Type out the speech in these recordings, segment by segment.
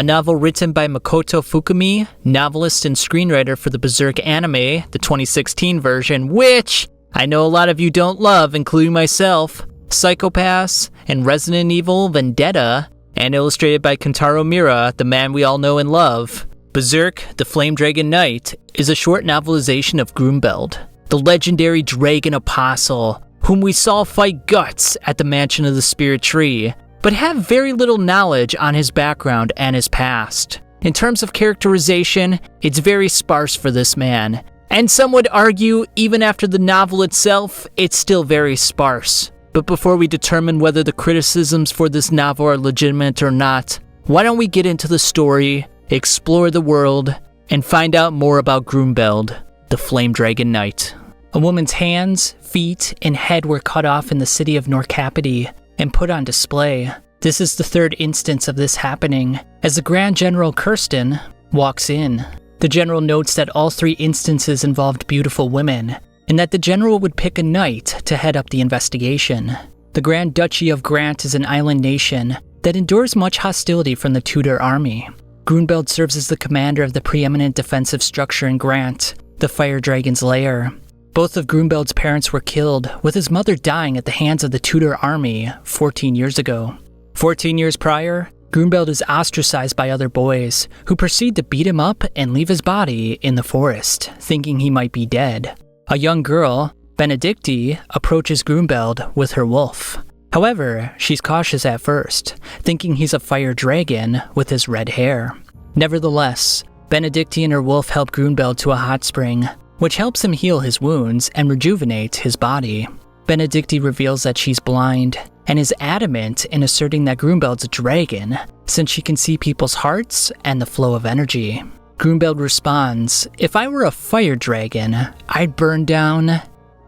a novel written by Makoto Fukumi, novelist and screenwriter for the Berserk anime, the 2016 version, which I know a lot of you don't love, including myself, Psychopaths, and Resident Evil Vendetta, and illustrated by Kentaro Miura, the man we all know and love. Berserk, the Flame Dragon Knight, is a short novelization of Grunbeld, the legendary dragon apostle, whom we saw fight guts at the Mansion of the Spirit Tree, but have very little knowledge on his background and his past. In terms of characterization, it's very sparse for this man, and some would argue, even after the novel itself, it's still very sparse. But before we determine whether the criticisms for this novel are legitimate or not, why don't we get into the story, explore the world, and find out more about Grunbeld, the Flame Dragon Knight. A woman's hands, feet, and head were cut off in the city of Norcapity and put on display. This is the third instance of this happening, as the Grand General Kirsten walks in. The General notes that all three instances involved beautiful women, and that the General would pick a knight to head up the investigation. The Grand Duchy of Grant is an island nation that endures much hostility from the Tudor army. Grunbeld serves as the commander of the preeminent defensive structure in Grant, the Fire Dragon's lair. Both of Grunbeld's parents were killed, with his mother dying at the hands of the Tudor army 14 years ago. 14 years prior, Grunbeld is ostracized by other boys, who proceed to beat him up and leave his body in the forest, thinking he might be dead. A young girl, Benedicti, approaches Grunbeld with her wolf. However, she's cautious at first, thinking he's a fire dragon with his red hair. Nevertheless, Benedicti and her wolf help Grunbeld to a hot spring, which helps him heal his wounds and rejuvenate his body. Benedicti reveals that she's blind, and is adamant in asserting that Grunbeld's a dragon, since she can see people's hearts and the flow of energy. Grunbeld responds, "If I were a fire dragon, I'd burn down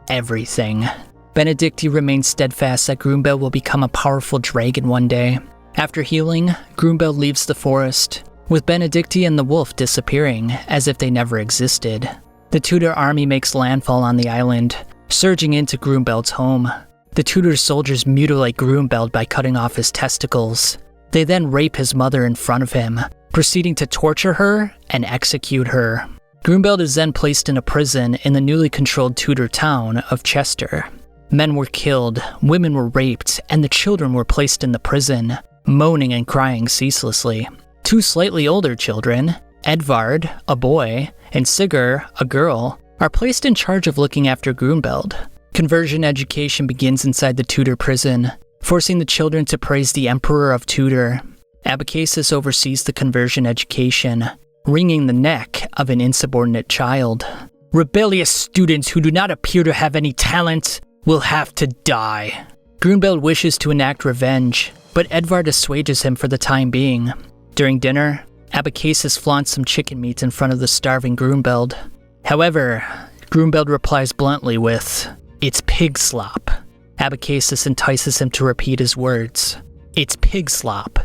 everything." Benedicti remains steadfast that Grunbeld will become a powerful dragon one day. After healing, Grunbeld leaves the forest, with Benedicti and the wolf disappearing as if they never existed. The Tudor army makes landfall on the island, surging into Grunbeld's home. The Tudor soldiers mutilate Grunbeld by cutting off his testicles. They then rape his mother in front of him, proceeding to torture her and execute her. Grunbeld is then placed in a prison in the newly controlled Tudor town of Chester. Men were killed, women were raped, and the children were placed in the prison, moaning and crying ceaselessly. Two slightly older children, Edvard, a boy, and Sigurd, a girl, are placed in charge of looking after Grunbeld. Conversion education begins inside the Tudor prison, forcing the children to praise the Emperor of Tudor. Abacasis oversees the conversion education, wringing the neck of an insubordinate child. "Rebellious students who do not appear to have any talent will have to die." Grunbeld wishes to enact revenge, but Edvard assuages him for the time being. During dinner, Abacasis flaunts some chicken meat in front of the starving Grunbeld. However, Grunbeld replies bluntly with, "It's pig slop." Abacasis entices him to repeat his words, "It's pig slop."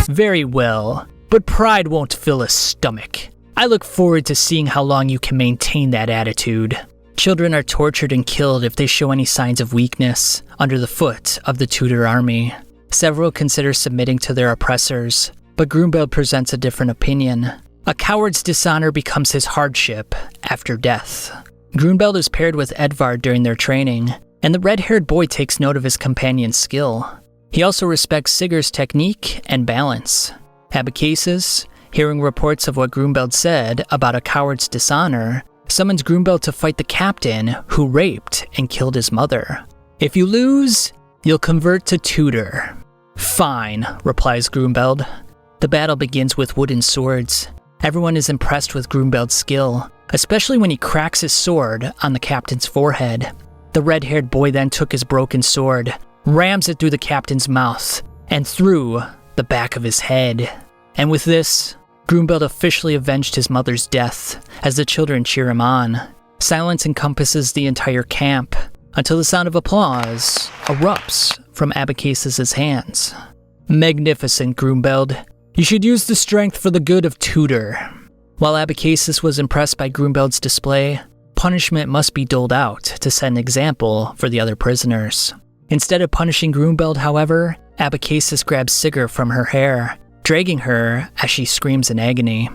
"Very well, but pride won't fill a stomach. I look forward to seeing how long you can maintain that attitude." Children are tortured and killed if they show any signs of weakness under the foot of the Tudor army. Several consider submitting to their oppressors, but Grunbeld presents a different opinion. A coward's dishonor becomes his hardship after death. Grunbeld is paired with Edvard during their training, and the red-haired boy takes note of his companion's skill. He also respects Sigurd's technique and balance. Abacasis, hearing reports of what Grunbeld said about a coward's dishonor, summons Grunbeld to fight the captain who raped and killed his mother. "If you lose, you'll convert to Tudor." "Fine," replies Grunbeld. The battle begins with wooden swords. Everyone is impressed with Grunbeld's skill, especially when he cracks his sword on the captain's forehead. The red-haired boy then took his broken sword, rams it through the captain's mouth, and through the back of his head. And with this, Grunbeld officially avenged his mother's death, as the children cheer him on. Silence encompasses the entire camp, until the sound of applause erupts from Abacasis' hands. "Magnificent, Grunbeld. You should use the strength for the good of Tudor." While Abacasis was impressed by Grunbeld's display, punishment must be doled out to set an example for the other prisoners. Instead of punishing Grunbeld, however, Abacus grabs Sigurd from her hair, dragging her as she screams in agony.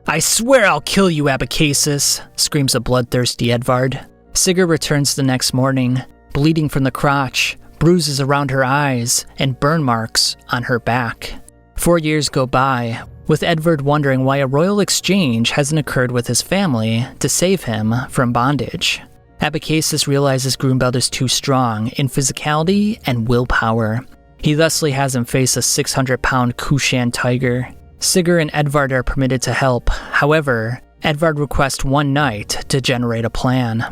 "I swear I'll kill you, Abacus," screams a bloodthirsty Edvard. Sigurd returns the next morning, bleeding from the crotch, bruises around her eyes, and burn marks on her back. 4 years go by, with Edvard wondering why a royal exchange hasn't occurred with his family to save him from bondage. Abacus realizes Grunbeld is too strong in physicality and willpower. He thusly has him face a 600-pound Kushan tiger. Sigurd and Edvard are permitted to help. However, Edvard requests 1 night to generate a plan.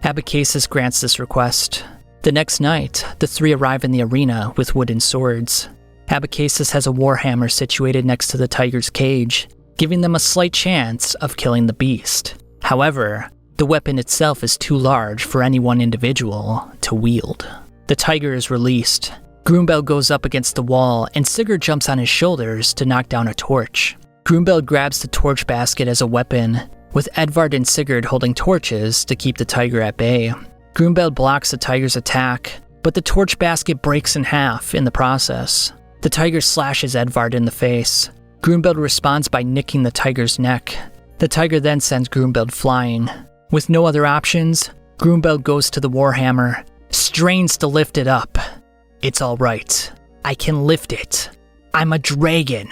Abacus grants this request. The next night, the 3 arrive in the arena with wooden swords. Abacus has a warhammer situated next to the tiger's cage, giving them a slight chance of killing the beast. However, the weapon itself is too large for any one individual to wield. The tiger is released. Grunbeld goes up against the wall, and Sigurd jumps on his shoulders to knock down a torch. Grunbeld grabs the torch basket as a weapon, with Edvard and Sigurd holding torches to keep the tiger at bay. Grunbeld blocks the tiger's attack, but the torch basket breaks in half in the process. The tiger slashes Edvard in the face. Grunbeld responds by nicking the tiger's neck. The tiger then sends Grunbeld flying. With no other options, Grunbeld goes to the warhammer, strains to lift it up. It's all right. I can lift it. I'm a dragon.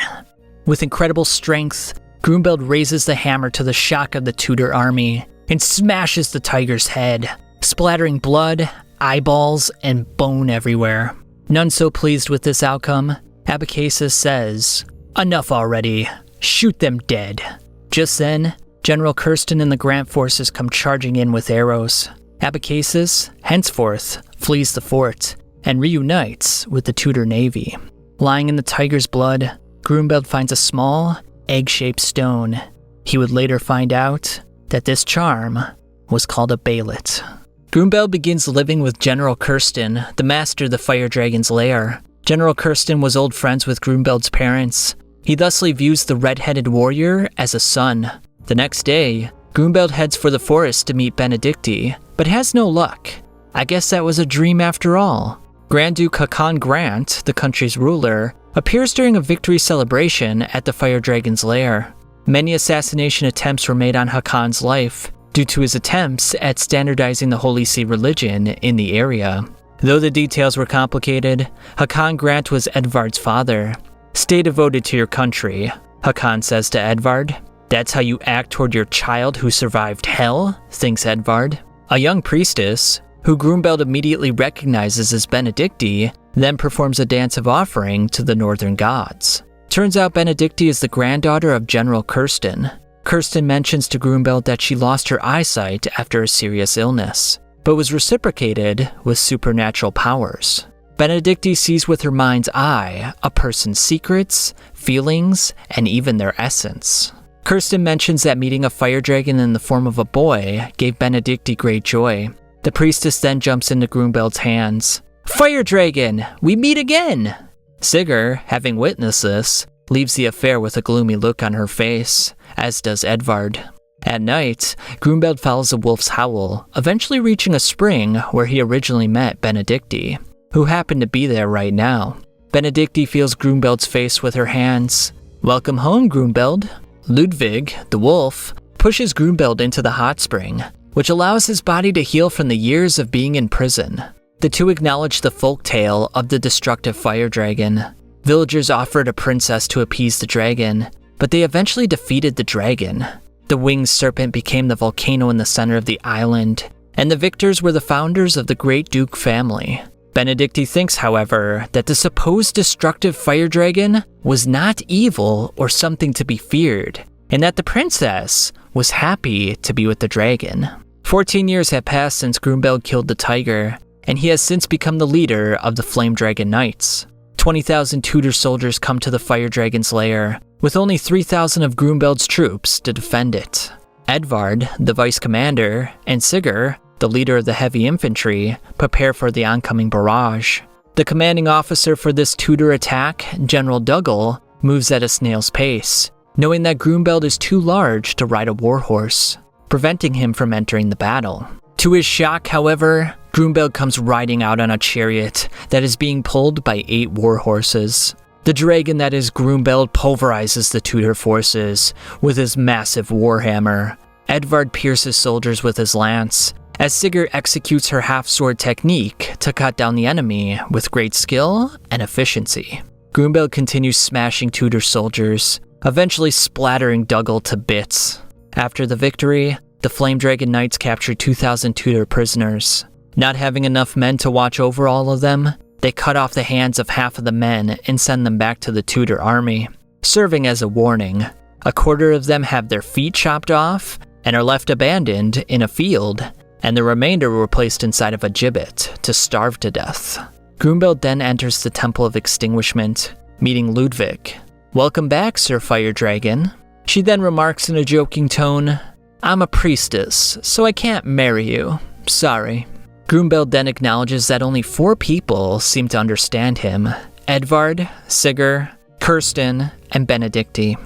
With incredible strength, Grunbeld raises the hammer to the shock of the Tudor army and smashes the tiger's head, splattering blood, eyeballs, and bone everywhere. None so pleased with this outcome, Abacus says, "Enough already. Shoot them dead." Just then, General Kirsten and the Grant forces come charging in with arrows. Abacus, henceforth, flees the fort and reunites with the Tudor navy. Lying in the tiger's blood, Grunbeld finds a small, egg-shaped stone. He would later find out that this charm was called a Behelit. Grunbeld begins living with General Kirsten, the master of the Fire Dragon's lair. General Kirsten was old friends with Grunbeld's parents. He thusly views the red-headed warrior as a son. The next day, Grunbeld heads for the forest to meet Benedicti, but has no luck. I guess that was a dream after all. Grand Duke Haakon Grant, the country's ruler, appears during a victory celebration at the Fire Dragon's lair. Many assassination attempts were made on Haakon's life, due to his attempts at standardizing the Holy See religion in the area. Though the details were complicated, Haakon Grant was Edvard's father. "Stay devoted to your country," Haakon says to Edvard. "That's how you act toward your child who survived hell," thinks Edvard. A young priestess, who Grunbeld immediately recognizes as Benedicti, then performs a dance of offering to the northern gods. Turns out Benedicti is the granddaughter of General Kirsten. Kirsten mentions to Grunbeld that she lost her eyesight after a serious illness, but was reciprocated with supernatural powers. Benedicti sees with her mind's eye a person's secrets, feelings, and even their essence. Kirsten mentions that meeting a fire dragon in the form of a boy gave Benedicti great joy. The priestess then jumps into Grunbeld's hands. "Fire dragon, we meet again!" Sigurd, having witnessed this, leaves the affair with a gloomy look on her face, as does Edvard. At night, Grunbeld follows a wolf's howl, eventually reaching a spring where he originally met Benedicti, who happened to be there right now. Benedicti feels Grunbeld's face with her hands. "Welcome home, Grunbeld." Ludwig, the wolf, pushes Grunbeld into the hot spring, which allows his body to heal from the years of being in prison. The two acknowledge the folk tale of the destructive fire dragon. Villagers offered a princess to appease the dragon, but they eventually defeated the dragon. The winged serpent became the volcano in the center of the island, and the victors were the founders of the Great Duke family. Benedicti thinks, however, that the supposed destructive fire dragon was not evil or something to be feared, and that the princess was happy to be with the dragon. 14 years have passed since Grunbeld killed the tiger, and he has since become the leader of the Flame Dragon Knights. 20,000 Tudor soldiers come to the Fire Dragon's lair, with only 3,000 of Grunbeld's troops to defend it. Edvard, the vice commander, and Sigurd, the leader of the heavy infantry, prepare for the oncoming barrage. The commanding officer for this Tudor attack, General Dougal, moves at a snail's pace, knowing that Grunbeld is too large to ride a warhorse, preventing him from entering the battle. To his shock, however, Grunbeld comes riding out on a chariot that is being pulled by 8 war horses. The dragon that is Grunbeld pulverizes the Tudor forces with his massive warhammer. Edvard pierces soldiers with his lance, as Sigurd executes her half-sword technique to cut down the enemy with great skill and efficiency. Grunbeld continues smashing Tudor soldiers, eventually splattering Dougal to bits. After the victory, the Flame Dragon Knights capture 2,000 Tudor prisoners. Not having enough men to watch over all of them, they cut off the hands of half of the men and send them back to the Tudor army. Serving as a warning, a quarter of them have their feet chopped off and are left abandoned in a field, and the remainder were placed inside of a gibbet to starve to death. Grunbeld then enters the Temple of Extinguishment, meeting Ludwig. "Welcome back, Sir Fire Dragon." She then remarks in a joking tone, "I'm a priestess, so I can't marry you. Sorry." Grunbeld then acknowledges that only 4 people seem to understand him: Edvard, Sigurd, Kirsten, and Benedicti.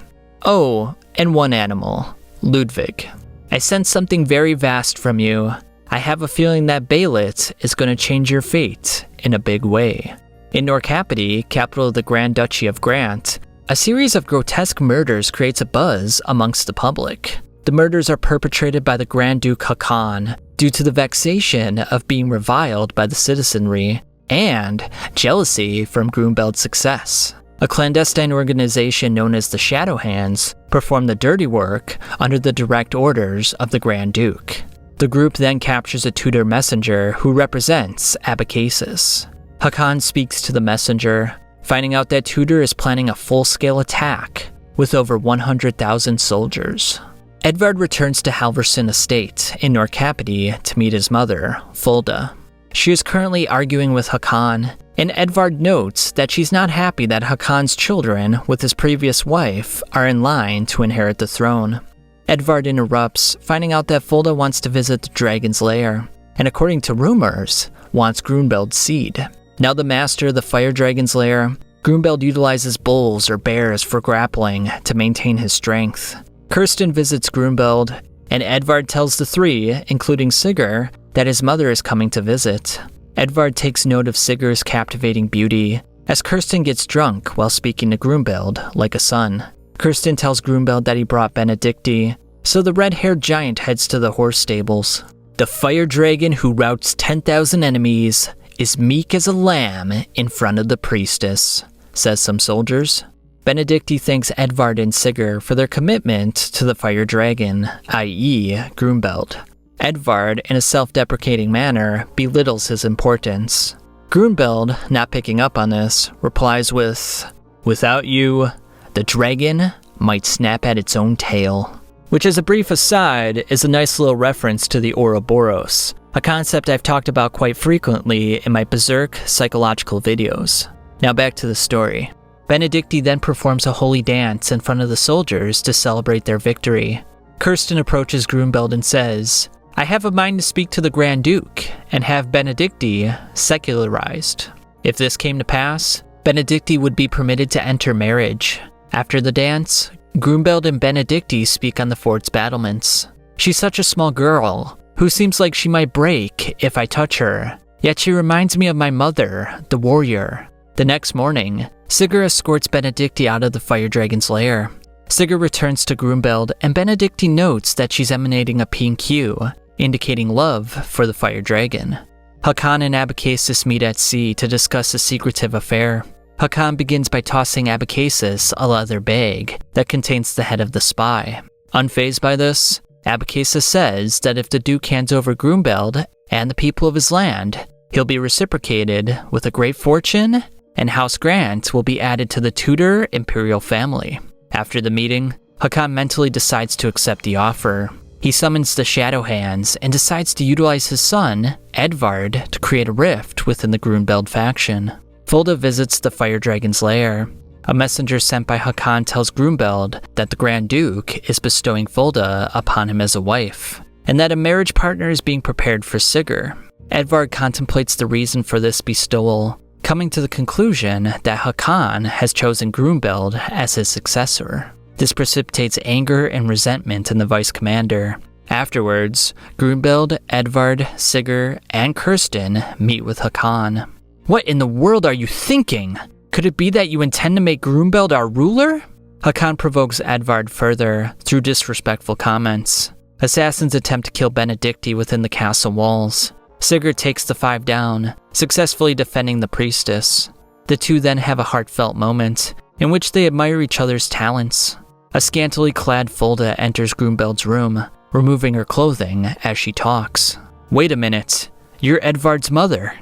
Oh, and 1 animal, Ludwig. "I sense something very vast from you. I have a feeling that Behelit is going to change your fate in a big way." In Norrköping, capital of the Grand Duchy of Grant, a series of grotesque murders creates a buzz amongst the public. The murders are perpetrated by the Grand Duke Håkon due to the vexation of being reviled by the citizenry and jealousy from Grunbeld's success. A clandestine organization known as the Shadow Hands performed the dirty work under the direct orders of the Grand Duke. The group then captures a Tudor messenger who represents Abbacasis. Håkon speaks to the messenger, finding out that Tudor is planning a full-scale attack with over 100,000 soldiers. Edvard returns to Halvorsen Estate in Norrköping to meet his mother, Fulda. She is currently arguing with Håkon, and Edvard notes that she's not happy that Håkon's children with his previous wife are in line to inherit the throne. Edvard interrupts, finding out that Fulda wants to visit the dragon's lair, and according to rumors, wants Grunbeld's seed. Now the master of the fire dragon's lair, Grunbeld utilizes bulls or bears for grappling to maintain his strength. Kirsten visits Grunbeld, and Edvard tells the 3, including Sigurd, that his mother is coming to visit. Edvard takes note of Sigurd's captivating beauty, as Kirsten gets drunk while speaking to Grunbeld like a son. Kirsten tells Grunbeld that he brought Benedicti, so the red-haired giant heads to the horse stables. "The fire dragon who routs 10,000 enemies is meek as a lamb in front of the priestess," says some soldiers. Benedicti thanks Edvard and Sigurd for their commitment to the fire dragon, i.e. Grunbeld. Edvard, in a self-deprecating manner, belittles his importance. Grunbeld, not picking up on this, replies with, "Without you, the dragon might snap at its own tail." Which, as a brief aside, is a nice little reference to the Ouroboros, a concept I've talked about quite frequently in my Berserk psychological videos. Now back to the story. Benedicti then performs a holy dance in front of the soldiers to celebrate their victory. Kirsten approaches Grunbeld and says, "I have a mind to speak to the Grand Duke and have Benedicti secularized. If this came to pass, Benedicti would be permitted to enter marriage." After the dance, Grunbeld and Benedicti speak on the fort's battlements. "She's such a small girl, who seems like she might break if I touch her, yet she reminds me of my mother, the warrior." The next morning, Sigurd escorts Benedicti out of the fire dragon's lair. Sigurd returns to Grunbeld, and Benedicti notes that she's emanating a pink hue, indicating love for the fire dragon. Håkon and Abbacasis meet at sea to discuss a secretive affair. Håkon begins by tossing Abbacasis a leather bag that contains the head of the spy. Unfazed by this, Abbacasis says that if the Duke hands over Grunbeld and the people of his land, he'll be reciprocated with a great fortune, and House Grant will be added to the Tudor imperial family. After the meeting, Håkon mentally decides to accept the offer. He summons the Shadow Hands and decides to utilize his son, Edvard, to create a rift within the Grunbeld faction. Fulda visits the fire dragon's lair. A messenger sent by Håkon tells Grunbeld that the Grand Duke is bestowing Fulda upon him as a wife, and that a marriage partner is being prepared for Sigurd. Edvard contemplates the reason for this bestowal, coming to the conclusion that Håkon has chosen Grunbeld as his successor. This precipitates anger and resentment in the vice commander. Afterwards, Grunbeld, Edvard, Sigurd, and Kirsten meet with Hakan. What in the world are you thinking? Could it be that you intend to make Grunbeld our ruler? Hakan provokes Edvard further through disrespectful comments. Assassins attempt to kill Benedicti within the castle walls. Sigurd takes the 5 down, successfully defending the priestess. The two then have a heartfelt moment, in which they admire each other's talents. A scantily clad Fulda enters Grunbeld's room, removing her clothing as she talks. Wait a minute, you're Edvard's mother.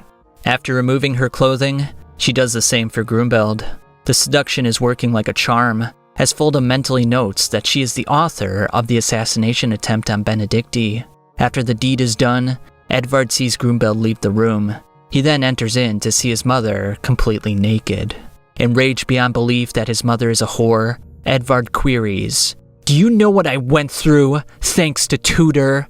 After removing her clothing, she does the same for Grunbeld. The seduction is working like a charm, as Fulda mentally notes that she is the author of the assassination attempt on Benedicti. After the deed is done, Edvard sees Grunbeld leave the room. He then enters in to see his mother completely naked. Enraged beyond belief that his mother is a whore, Edvard queries, "Do you know what I went through, thanks to Tudor?"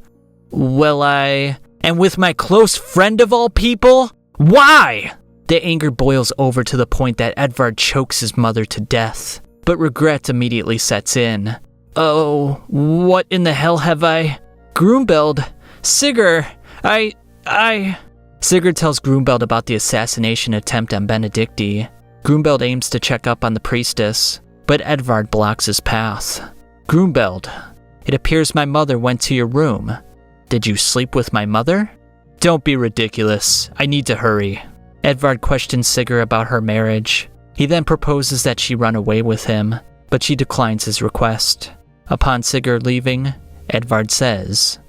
"Well, and with my close friend of all people? Why?" The anger boils over to the point that Edvard chokes his mother to death, but regret immediately sets in. "Oh, what in the hell have I... Grunbeld, Sigurd, Sigurd tells Grunbeld about the assassination attempt on Benedicti. Grunbeld aims to check up on the priestess, but Edvard blocks his path. "Grunbeld, it appears my mother went to your room. Did you sleep with my mother?" "Don't be ridiculous. I need to hurry." Edvard questions Sigurd about her marriage. He then proposes that she run away with him, but she declines his request. Upon Sigurd leaving, Edvard says,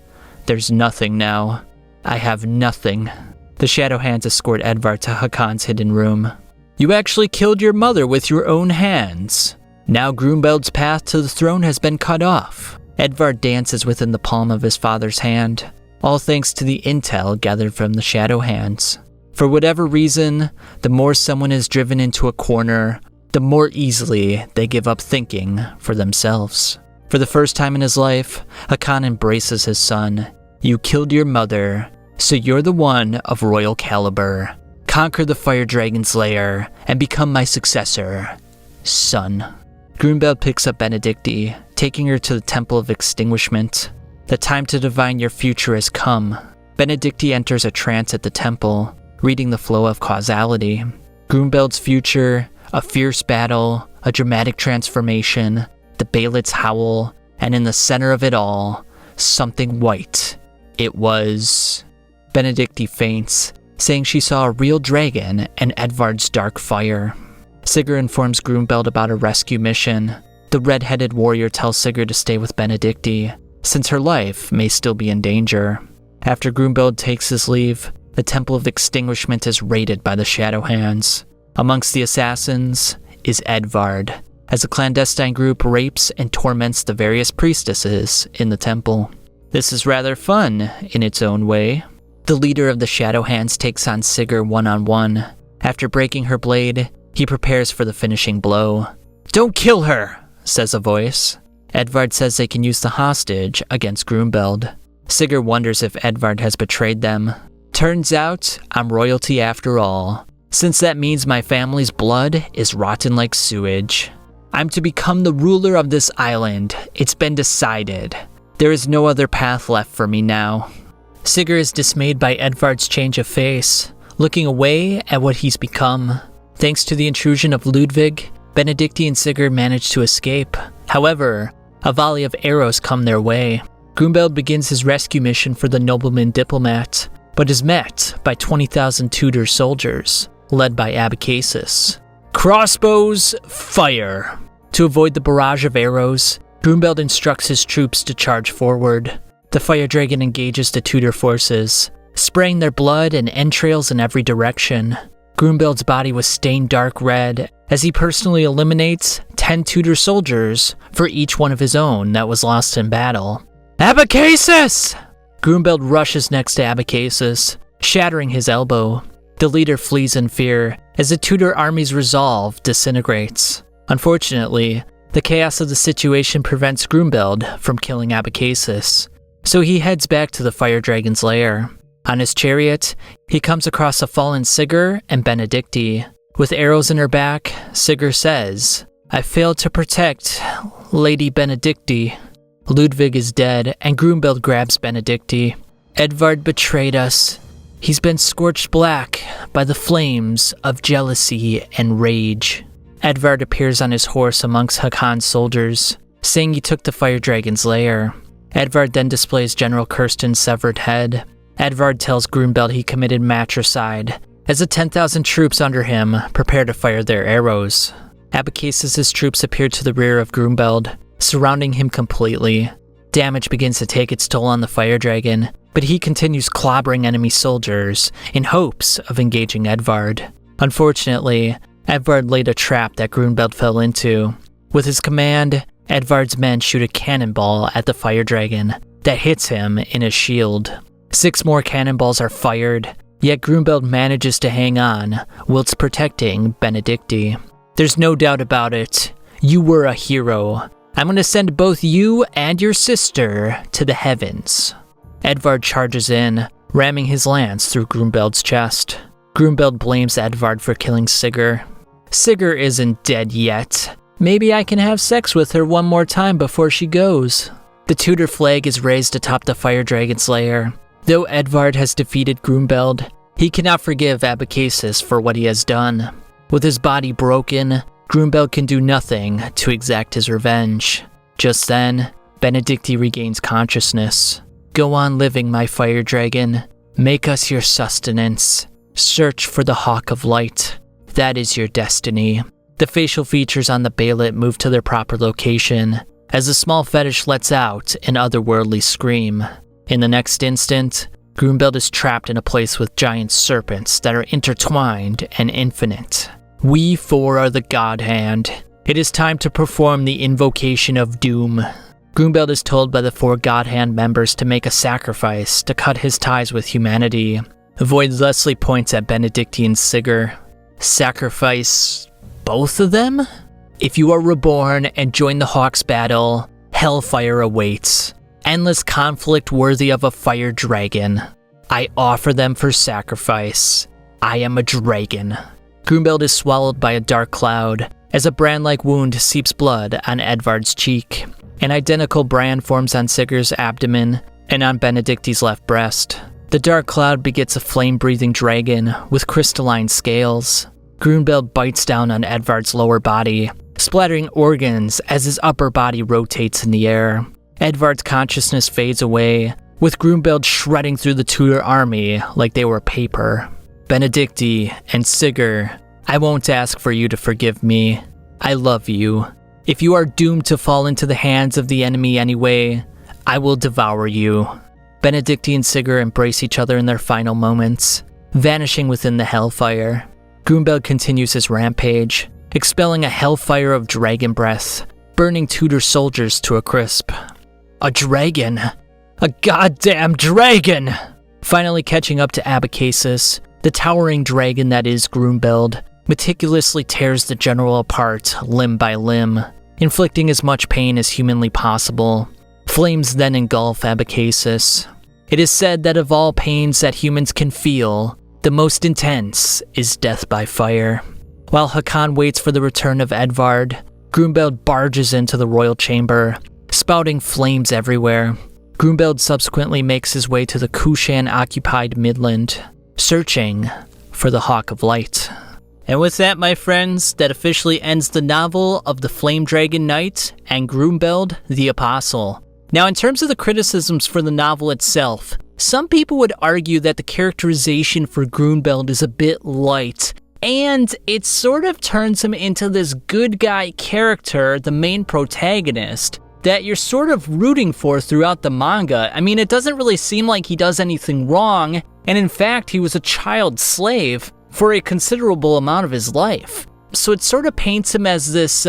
"There's nothing now. I have nothing." The Shadow Hands escort Edvard to Hakon's hidden room. "You actually killed your mother with your own hands. Now Grunbeld's path to the throne has been cut off." Edvard dances within the palm of his father's hand, all thanks to the intel gathered from the Shadow Hands. For whatever reason, the more someone is driven into a corner, the more easily they give up thinking for themselves. For the first time in his life, Hakon embraces his son. "You killed your mother, so you're the one of royal caliber. Conquer the Fire Dragon's lair and become my successor, son." Grunbeld picks up Benedicti, taking her to the Temple of Extinguishment. The time to divine your future has come. Benedicti enters a trance at the temple, reading the flow of causality. Grunbeld's future, a fierce battle, a dramatic transformation, the Behelit's howl, and in the center of it all, something white. It was... Benedicti faints, saying she saw a real dragon and Edvard's dark fire. Sigurd informs Grunbeld about a rescue mission. The red-headed warrior tells Sigurd to stay with Benedicti, since her life may still be in danger. After Grunbeld takes his leave, the Temple of Extinguishment is raided by the Shadow Hands. Amongst the assassins is Edvard, as a clandestine group rapes and torments the various priestesses in the temple. This is rather fun in its own way. The leader of the Shadow Hands takes on Sigurd one-on-one. After breaking her blade, he prepares for the finishing blow. "Don't kill her," says a voice. Edvard says they can use the hostage against Grunbeld. Sigurd wonders if Edvard has betrayed them. "Turns out, I'm royalty after all, since that means my family's blood is rotten like sewage. I'm to become the ruler of this island. It's been decided. There is no other path left for me now." Sigurd is dismayed by Edvard's change of face, looking away at what he's become. Thanks to the intrusion of Ludwig, Benedicti and Sigurd manage to escape. However, a volley of arrows come their way. Grunbeld begins his rescue mission for the nobleman diplomat, but is met by 20,000 Tudor soldiers, led by Abbacasis. Crossbows, fire! To avoid the barrage of arrows, Grunbeld instructs his troops to charge forward. The fire dragon engages the Tudor forces, spraying their blood and entrails in every direction. Grunbeld's body was stained dark red, as he personally eliminates 10 Tudor soldiers for each one of his own that was lost in battle. Abbacasis! Grunbeld rushes next to Abbacasis, shattering his elbow. The leader flees in fear, as the Tudor army's resolve disintegrates. Unfortunately, the chaos of the situation prevents Grunbeld from killing Abbacasis, so he heads back to the Fire Dragon's lair. On his chariot, he comes across a fallen Sigurd and Benedicti. With arrows in her back, Sigurd says, "I failed to protect Lady Benedicti." Ludwig is dead, and Grunbeld grabs Benedicti. Edvard betrayed us. He's been scorched black by the flames of jealousy and rage. Edvard appears on his horse amongst Hakon's soldiers, saying he took the fire dragon's lair. Edvard then displays General Kirsten's severed head. Edvard tells Grunbeld he committed matricide, as the 10,000 troops under him prepare to fire their arrows. Abacus's troops appear to the rear of Grunbeld, surrounding him completely. Damage begins to take its toll on the fire dragon, but he continues clobbering enemy soldiers in hopes of engaging Edvard. Unfortunately, Edvard laid a trap that Grunbeld fell into. With his command, Edvard's men shoot a cannonball at the fire dragon that hits him in his shield. 6 more cannonballs are fired, yet Grunbeld manages to hang on whilst protecting Benedicti. There's no doubt about it. You were a hero. I'm going to send both you and your sister to the heavens. Edvard charges in, ramming his lance through Grunbeld's chest. Grunbeld blames Edvard for killing Sigurd. Sigurd isn't dead yet. Maybe I can have sex with her one more time before she goes. The Tudor flag is raised atop the fire dragon's lair. Though Edvard has defeated Grunbeld, he cannot forgive Abacus for what he has done. With his body broken, Grunbeld can do nothing to exact his revenge. Just then, Benedicti regains consciousness. Go on living, my fire dragon. Make us your sustenance. Search for the Hawk of Light. That is your destiny. The facial features on the Behelit move to their proper location, as the small fetish lets out an otherworldly scream. In the next instant, Grunbeld is trapped in a place with giant serpents that are intertwined and infinite. We 4 are the God Hand. It is time to perform the invocation of doom. Grunbeld is told by the 4 God Hand members to make a sacrifice to cut his ties with humanity. Void Leslie points at Benedicti and Sigurd. Sacrifice both of them? If you are reborn and join the Hawk's battle, hellfire awaits. Endless conflict worthy of a fire dragon. I offer them for sacrifice. I am a dragon. Grunbeld is swallowed by a dark cloud, as a brand-like wound seeps blood on Edvard's cheek. An identical brand forms on Sigurd's abdomen and on Benedicti's left breast. The dark cloud begets a flame-breathing dragon with crystalline scales. Grunbeld bites down on Edvard's lower body, splattering organs as his upper body rotates in the air. Edvard's consciousness fades away, with Grunbeld shredding through the Tudor army like they were paper. Benedicti and Sigurd, I won't ask for you to forgive me. I love you. If you are doomed to fall into the hands of the enemy anyway, I will devour you. Benedicti and Sigurd embrace each other in their final moments, vanishing within the hellfire. Grunbeld continues his rampage, expelling a hellfire of dragon breath, burning Tudor soldiers to a crisp. A dragon! A goddamn dragon! Finally catching up to Abacus, the towering dragon that is Grunbeld meticulously tears the general apart limb by limb, inflicting as much pain as humanly possible. Flames then engulf Abacus. It is said that of all pains that humans can feel, the most intense is death by fire. While Hakon waits for the return of Edvard, Grunbeld barges into the royal chamber, spouting flames everywhere. Grunbeld subsequently makes his way to the Kushan-occupied Midland, searching for the Hawk of Light. And with that, my friends, that officially ends the novel of the Flame Dragon Knight and Grunbeld the Apostle. Now, in terms of the criticisms for the novel itself, some people would argue that the characterization for Grunbeld is a bit light, and it sort of turns him into this good guy character, the main protagonist, that you're sort of rooting for throughout the manga. I mean, it doesn't really seem like he does anything wrong, and in fact, he was a child slave for a considerable amount of his life. So it sort of paints him as this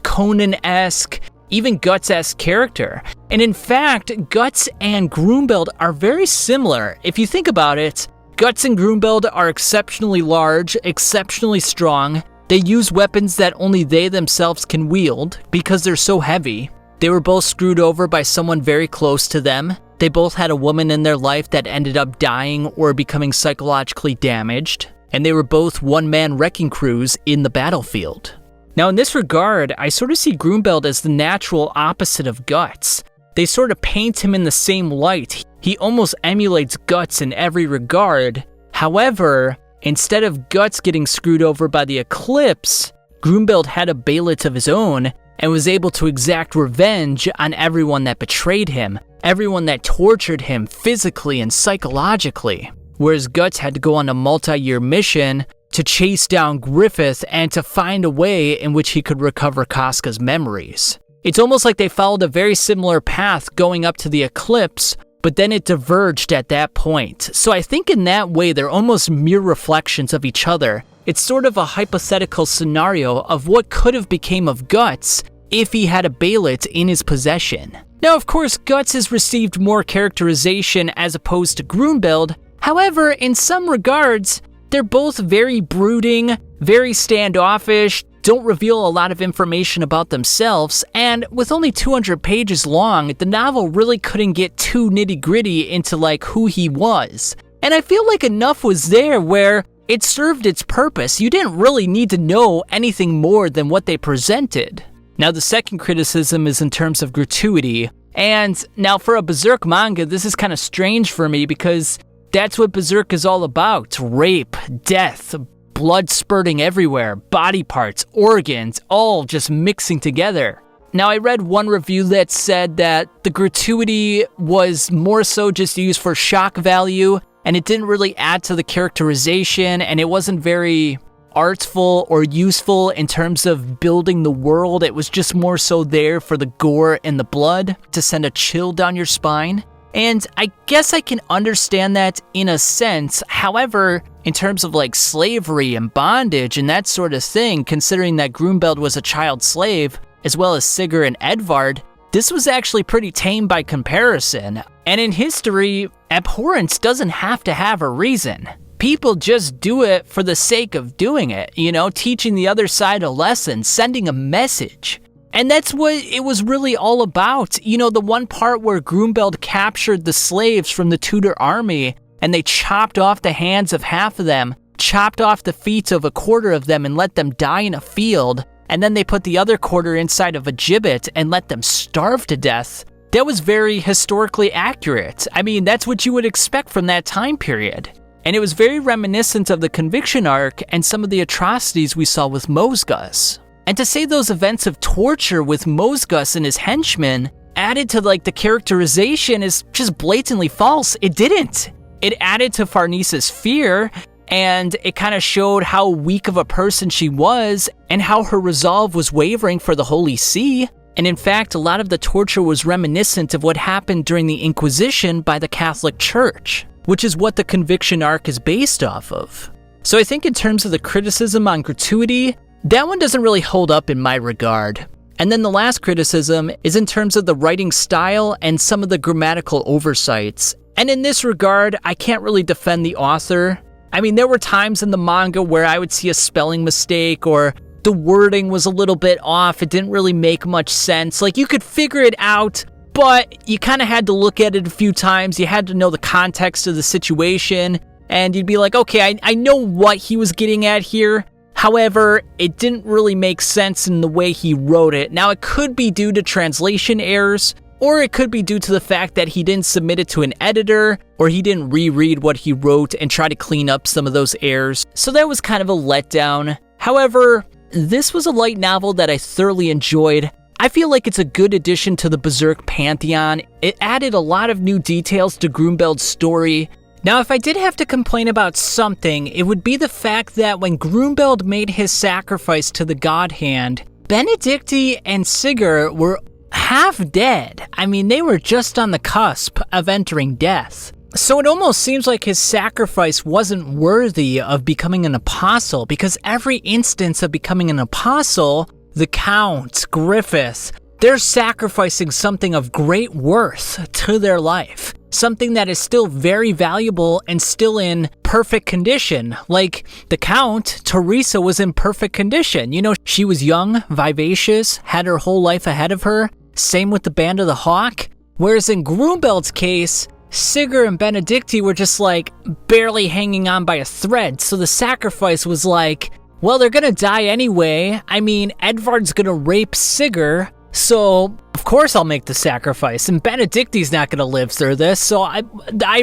Conan-esque, even Guts-esque character. And in fact, Guts and Grunbeld are very similar. If you think about it, Guts and Grunbeld are exceptionally large, exceptionally strong. They use weapons that only they themselves can wield because they're so heavy. They were both screwed over by someone very close to them. They both had a woman in their life that ended up dying or becoming psychologically damaged. And they were both one-man wrecking crews in the battlefield. Now in this regard, I sort of see Grunbeld as the natural opposite of Guts. they sort of paint him in the same light. He almost emulates Guts in every regard. However, instead of Guts getting screwed over by the eclipse, Grunbeld had a Behelit of his own and was able to exact revenge on everyone that betrayed him, everyone that tortured him physically and psychologically. Whereas Guts had to go on a multi-year mission to chase down Griffith and to find a way in which he could recover Casca's memories. It's almost like they followed a very similar path going up to the eclipse, but then it diverged at that point. So I think in that way, they're almost mere reflections of each other. It's sort of a hypothetical scenario of what could have became of Guts if he had a Behelit in his possession. Now, of course, Guts has received more characterization as opposed to Grunbeld. However, in some regards, they're both very brooding, very standoffish, don't reveal a lot of information about themselves, and with only 200 pages long, the novel really couldn't get too nitty-gritty into like who he was. And I feel like enough was there where it served its purpose. You didn't really need to know anything more than what they presented. Now, the second criticism is in terms of gratuity. And now for a Berserk manga, this is kind of strange for me because that's what Berserk is all about. Rape, death, blood spurting everywhere, body parts, organs, all just mixing together. Now, I read one review that said that the gratuity was more so just used for shock value, and it didn't really add to the characterization, and it wasn't very artful or useful in terms of building the world. It was just more so there for the gore and the blood to send a chill down your spine. And I guess I can understand that in a sense. However, in terms of like slavery and bondage and that sort of thing, considering that Grunbeld was a child slave, as well as Sigurd and Edvard, this was actually pretty tame by comparison. And in history, abhorrence doesn't have to have a reason. People just do it for the sake of doing it, you know, teaching the other side a lesson, sending a message. And that's what it was really all about. You know, the one part where Grunbeld captured the slaves from the Tudor army and they chopped off the hands of half of them, chopped off the feet of a quarter of them and let them die in a field, and then they put the other quarter inside of a gibbet and let them starve to death. That was very historically accurate. I mean, that's what you would expect from that time period. And it was very reminiscent of the Conviction arc and some of the atrocities we saw with Mosgus. And to say those events of torture with Mosgus and his henchmen added to like the characterization is just blatantly false. It didn't. It added to Farnese's fear, and it kind of showed how weak of a person she was and how her resolve was wavering for the Holy See. And in fact, a lot of the torture was reminiscent of what happened during the Inquisition by the Catholic Church, which is what the Conviction arc is based off of. So I think in terms of the criticism on gratuity, that one doesn't really hold up in my regard. And then the last criticism is in terms of the writing style and some of the grammatical oversights. And in this regard, I can't really defend the author. I mean, there were times in the manga where I would see a spelling mistake or the wording was a little bit off. It didn't really make much sense. Like, you could figure it out, but you kind of had to look at it a few times. You had to know the context of the situation, and you'd be like, okay, I know what he was getting at here. However, it didn't really make sense in the way he wrote it. Now, it could be due to translation errors, or it could be due to the fact that he didn't submit it to an editor, or he didn't reread what he wrote and try to clean up some of those errors. So that was kind of a letdown. However, this was a light novel that I thoroughly enjoyed. I feel like it's a good addition to the Berserk pantheon. It added a lot of new details to Grunbeld's story. Now, if I did have to complain about something, it would be the fact that when Grunbeld made his sacrifice to the God Hand, Benedicti and Sigurd were half dead. I mean, they were just on the cusp of entering death. So it almost seems like his sacrifice wasn't worthy of becoming an apostle, because every instance of becoming an apostle, the Count, Griffith, they're sacrificing something of great worth to their life. Something that is still very valuable and still in perfect condition. Like the Count, Teresa was in perfect condition. You know, she was young, vivacious, had her whole life ahead of her. Same with the Band of the Hawk. Whereas in Grunbeld's case, Sigurd and Benedicti were just like barely hanging on by a thread. So the sacrifice was like, well, they're gonna die anyway. I mean, Edvard's gonna rape Sigurd. So of course I'll make the sacrifice, and Benedicti's not gonna live through this, so I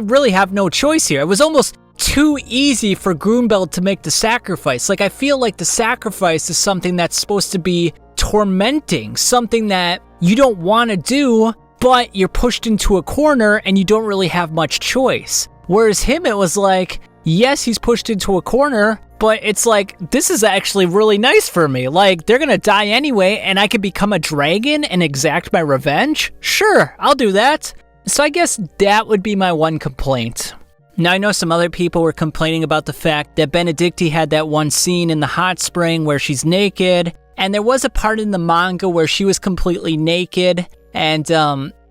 really have no choice here. It was almost too easy for Grunbeld to make the sacrifice. Like, I feel like the sacrifice is something that's supposed to be tormenting, something that you don't want to do, but you're pushed into a corner and you don't really have much choice. Whereas him, it was like, yes, he's pushed into a corner, but it's like, this is actually really nice for me. Like, they're gonna die anyway, and I could become a dragon and exact my revenge? Sure, I'll do that. So I guess that would be my one complaint. Now, I know some other people were complaining about the fact that Benedicti had that one scene in the hot spring where she's naked, and there was a part in the manga where she was completely naked, and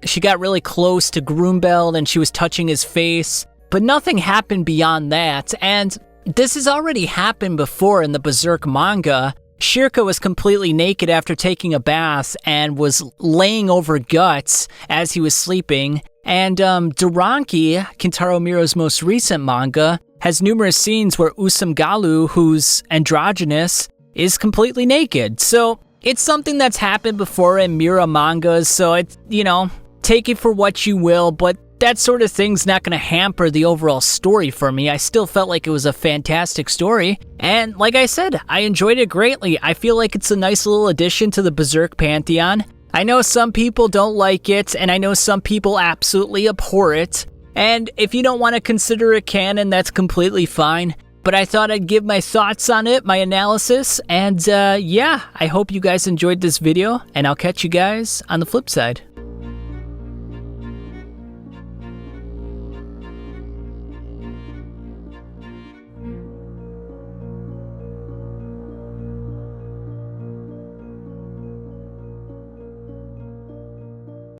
she got really close to Grunbeld and she was touching his face, but nothing happened beyond that. And this has already happened before in the Berserk manga. Shirka was completely naked after taking a bath and was laying over guts as he was sleeping. And Duranki, Kintaro Miro's most recent manga, has numerous scenes where Usamgalu, who's androgynous, is completely naked. So it's something that's happened before in Mira mangas, so it's, you know, take it for what you will, but that sort of thing's not going to hamper the overall story for me. I still felt like it was a fantastic story, and like I said, I enjoyed it greatly. I feel like it's a nice little addition to the Berserk pantheon. I know some people don't like it, and I know some people absolutely abhor it, and if you don't want to consider it canon, that's completely fine. But I thought I'd give my thoughts on it, my analysis, and yeah, I hope you guys enjoyed this video, and I'll catch you guys on the flip side.